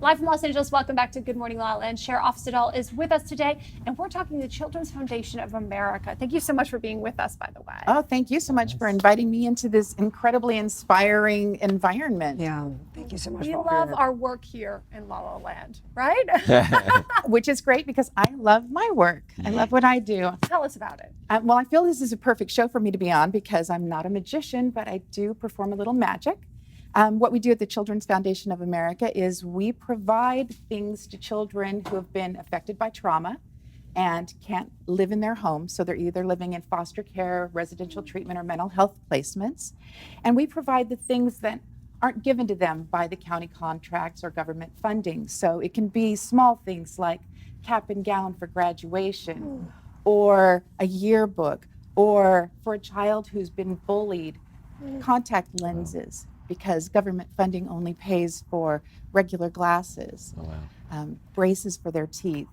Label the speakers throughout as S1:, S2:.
S1: Live from Los Angeles, welcome back to Good Morning LaLa. And Cher Ofstedahl is with us today, and we're talking to the Children's Foundation of America. Thank you so much for being with us, by the way.
S2: Oh, thank you so much for inviting me into this incredibly inspiring environment.
S3: Yeah, thank you so much.
S1: We love our work here in La La Land, right?
S2: Which is great because I love my work. I love what I do.
S1: Tell us about it.
S2: Well, I feel this is a perfect show for me to be on because I'm not a magician, but I do perform a little magic. What we do at the Children's Foundation of America is we provide things to children who have been affected by trauma and can't live in their home. So they're either living in foster care, residential treatment, or mental health placements. And we provide the things that aren't given to them by the county contracts or government funding. So it can be small things like cap and gown for graduation, or a yearbook, or for a child who's been bullied, contact lenses, because government funding only pays for regular glasses, braces for their teeth.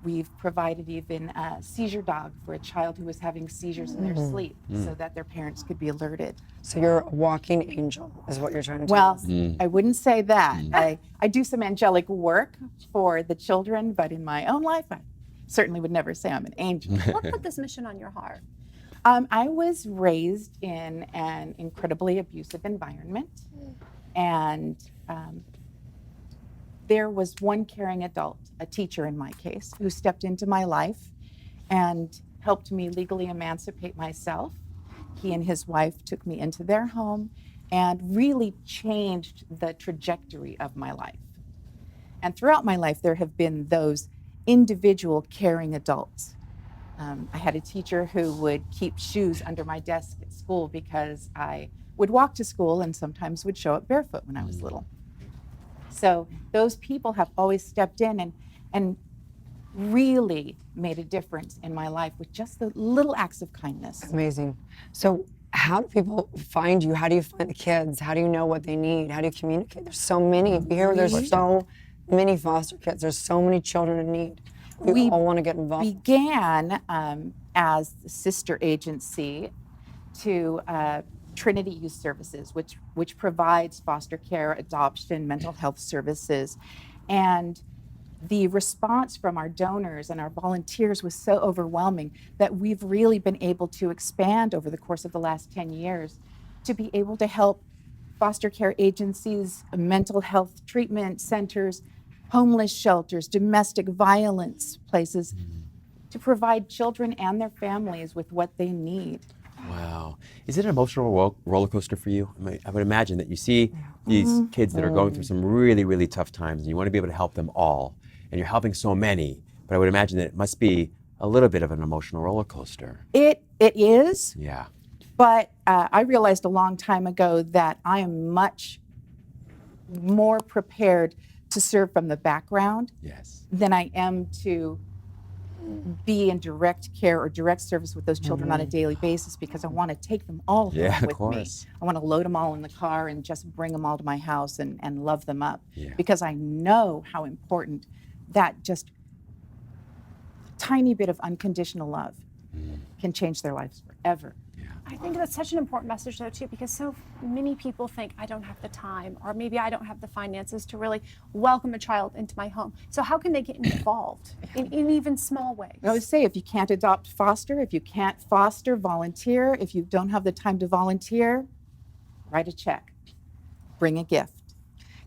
S2: We've provided even a seizure dog for a child who was having seizures in their sleep so that their parents could be alerted.
S3: So you're a walking angel, is what you're trying to tell us.
S2: Well, I wouldn't say that. I do some angelic work for the children, but in my own life, I certainly would never say I'm an angel.
S1: What put this mission on your heart?
S2: I was raised in an incredibly abusive environment, and there was one caring adult, a teacher in my case, who stepped into my life and helped me legally emancipate myself. He and his wife took me into their home and really changed the trajectory of my life. And throughout my life, there have been those individual caring adults. I had a teacher who would keep shoes under my desk at school because I would walk to school and sometimes would show up barefoot when I was little. So those people have always stepped in and really made a difference in my life with just the little acts of kindness.
S3: Amazing. So how do people find you? How do you find the kids? How do you know what they need? How do you communicate? There's so many. We hear there's so many foster kids. There's so many children in need. We all want to get involved.
S2: Began as the sister agency to Trinity Youth Services, which provides foster care, adoption, mental health services. And the response from our donors and our volunteers was so overwhelming that we've really been able to expand over the course of the last 10 years to be able to help foster care agencies, mental health treatment centers, homeless shelters, domestic violence places, to provide children and their families with what they need.
S4: Wow. Is it an emotional roller coaster for you? I would imagine that you see these kids that are going through some really, really tough times, and you want to be able to help them all, and you're helping so many, but I would imagine that it must be a little bit of an emotional roller coaster.
S2: It is.
S4: Yeah.
S2: But I realized a long time ago that I am much more prepared to serve from the background than I am to be in direct care or direct service with those children on a daily basis, because I want to take them all home with me. I want to load them all in the car and just bring them all to my house and love them up, because I know how important that just tiny bit of unconditional love can change their lives forever.
S1: I think that's such an important message, though, too, because so many people think I don't have the time, or maybe I don't have the finances to really welcome a child into my home. So how can they get involved in even small ways?
S2: I always say, if you can't adopt, foster. If you can't foster, volunteer. If you don't have the time to volunteer, write a check. Bring a gift.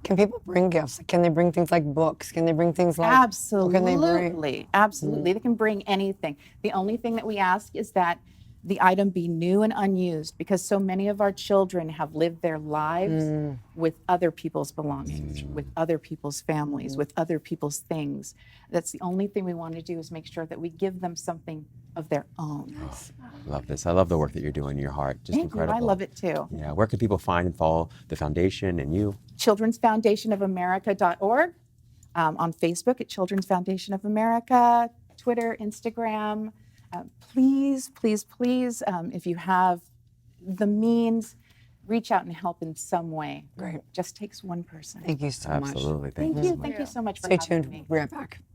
S3: Can people bring gifts? Can they bring things like books? Can they bring things like...
S2: Absolutely.
S3: Can they bring?
S2: Absolutely. They can bring anything. The only thing that we ask is that the item be new and unused, because so many of our children have lived their lives with other people's belongings, with other people's families, with other people's things. That's the only thing we want to do, is make sure that we give them something of their own.
S4: I love this. I love the work that you're doing in your heart. Just incredible.
S2: I love it too.
S4: Yeah. Where can people find and follow the foundation and you?
S2: childrensfoundationofamerica.org, on Facebook at Children's Foundation of America, Twitter, Instagram. Please, please, please, if you have the means, reach out and help in some way.
S3: Great.
S2: Just takes one person.
S3: Thank you so much.
S4: Absolutely.
S2: Thank you. Thank you so much for
S3: Stay
S2: having
S3: tuned.
S2: me.
S3: We'll be right back.